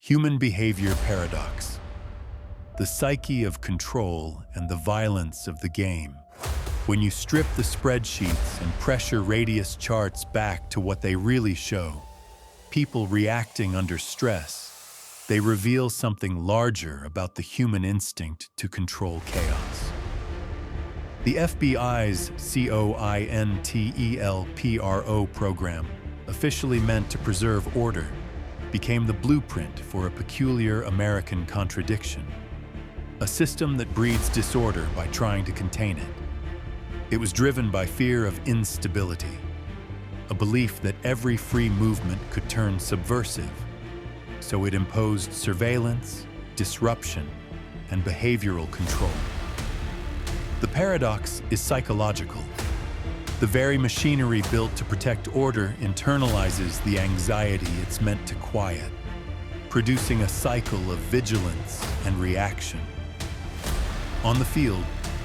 Human behavior paradox. The psyche of control and the violence of the game. When you strip the spreadsheets and pressure radius charts back to what they really show, people reacting under stress, they reveal something larger about the human instinct to control chaos. The FBI's CoIntelPro program, officially meant to preserve order, became the blueprint for a peculiar American contradiction. A system that breeds disorder by trying to contain it. It was driven by fear of instability, a belief that every free movement could turn subversive, so it imposed surveillance, disruption, and behavioral control. The paradox is psychological. The very machinery built to protect order internalizes the anxiety it's meant to quiet, producing a cycle of vigilance and reaction. On the field,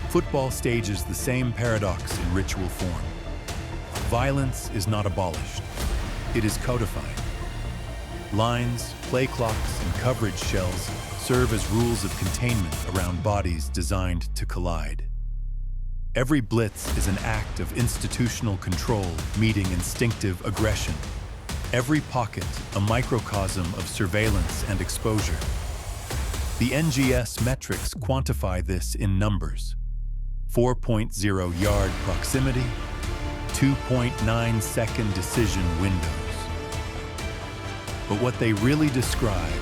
football stages the same paradox in ritual form. Violence is not abolished. It is codified. Lines, play clocks, and coverage shells serve as rules of containment around bodies designed to collide. Every blitz is an act of institutional control meeting instinctive aggression. Every pocket, a microcosm of surveillance and exposure. The NGS metrics quantify this in numbers. 4.0 yard proximity, 2.9 second decision windows. But what they really describe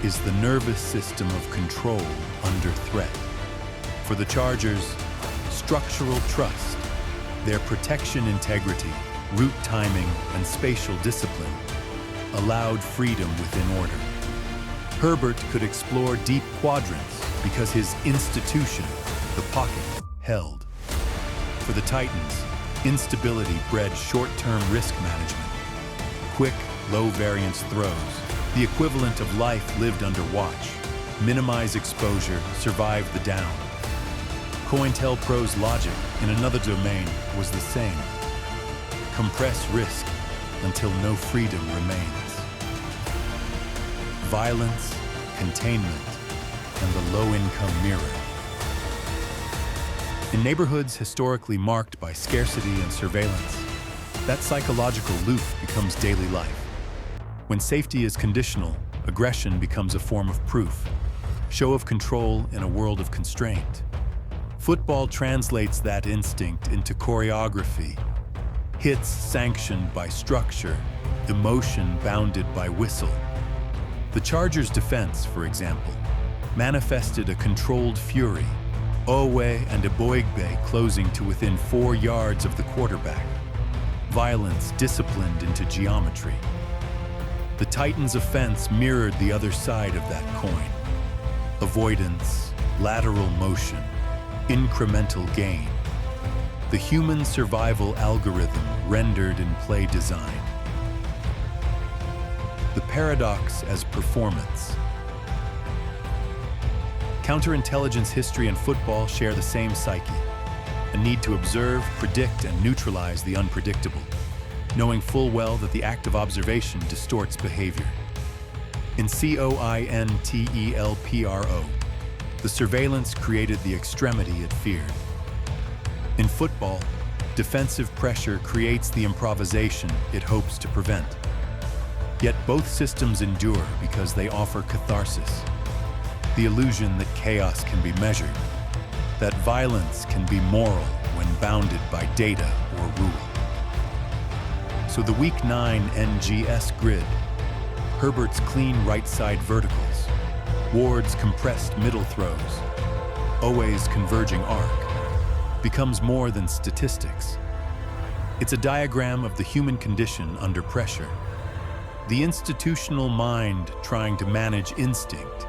is the nervous system of control under threat. For the Chargers, structural trust, their protection integrity, route timing, and spatial discipline allowed freedom within order. Herbert could explore deep quadrants because his institution, the pocket, held. For the Titans, instability bred short-term risk management. Quick, low-variance throws, the equivalent of life lived under watch. Minimize exposure, survive the down. CoIntelPro's logic in another domain was the same. Compress risk until no freedom remains. Violence, containment, and the low-income mirror. In neighborhoods historically marked by scarcity and surveillance, that psychological loop becomes daily life. When safety is conditional, aggression becomes a form of proof, show of control in a world of constraint. Football translates that instinct into choreography, hits sanctioned by structure, emotion bounded by whistle. The Chargers' defense, for example, manifested a controlled fury, Owe and Eboigbe closing to within 4 yards of the quarterback, violence disciplined into geometry. The Titans' offense mirrored the other side of that coin. Avoidance, lateral motion, incremental gain. The human survival algorithm rendered in play design. The paradox as performance. Counterintelligence history and football share the same psyche, a need to observe, predict, and neutralize the unpredictable, knowing full well that the act of observation distorts behavior. In CoIntelPro, the surveillance created the extremity it feared. In football, defensive pressure creates the improvisation it hopes to prevent. Yet both systems endure because they offer catharsis, the illusion that chaos can be measured, that violence can be moral when bounded by data or rule. So the Week 9 NGS grid, Herbert's clean right side verticals, Ward's compressed middle throws, Owe's converging arc, becomes more than statistics. It's a diagram of the human condition under pressure. The institutional mind trying to manage instinct,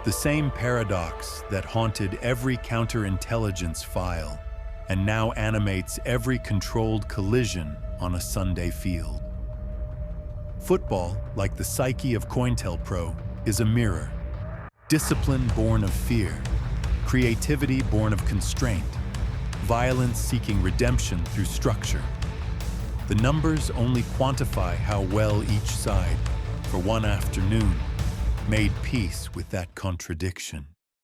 the same paradox that haunted every counterintelligence file and now animates every controlled collision on a Sunday field. Football, like the psyche of CoIntelPro, is a mirror. Discipline born of fear, creativity born of constraint, violence seeking redemption through structure. The numbers only quantify how well each side, for one afternoon, made peace with that contradiction.